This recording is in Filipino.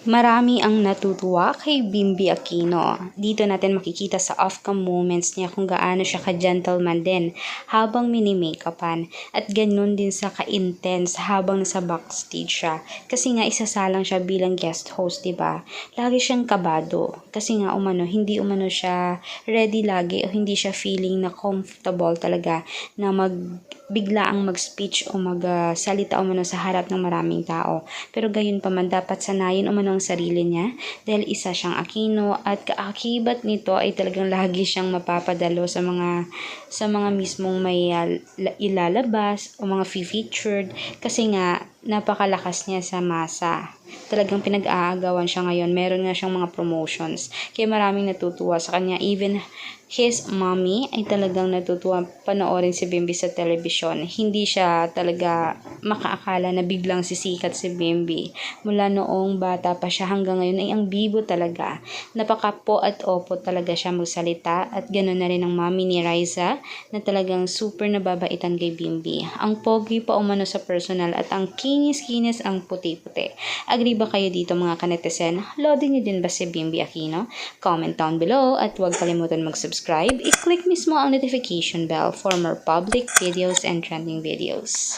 Marami ang natutuwa kay Bimby Aquino. Dito natin makikita sa off-cam moments niya kung gaano siya ka-gentleman din habang mini-makeupan. At ganun din sa ka-intense habang nasa backstage siya. Kasi nga isasalang siya bilang guest host, diba? Lagi siyang kabado. Kasi nga hindi umano siya ready lagi o hindi siya feeling na comfortable talaga na bigla ang mag-speech o magsalita umano sa harap ng maraming tao. Pero gayon pa man, dapat sanayin umano ang sarili niya dahil isa siyang Aquino at kaakibat nito ay talagang lagi siyang mapapadalo sa mga mismong may ilalabas o mga featured kasi nga napakalakas niya sa masa. Talagang pinag-aagawan siya ngayon. Meron nga siyang mga promotions. Kaya maraming natutuwa sa kanya. Even his mommy ay talagang natutuwa panoorin si Bimby sa telebisyon. Hindi siya talaga makaakala na biglang sisikat si Bimby. Mula noong bata pa siya hanggang ngayon ay ang bibo talaga. Napakapo at opo talaga siya magsalita at ganoon na rin ang mommy ni Riza na talagang super nababaitan kay Bimby. Ang pogi pa umano sa personal at ang kinis-kinis ang puti-puti. Agree ba kayo dito mga kanetesen? Loading niyo din ba si Bimby Aquino? Comment down below at huwag kalimutan mag-subscribe. I-click mismo ang notification bell for more public videos and trending videos.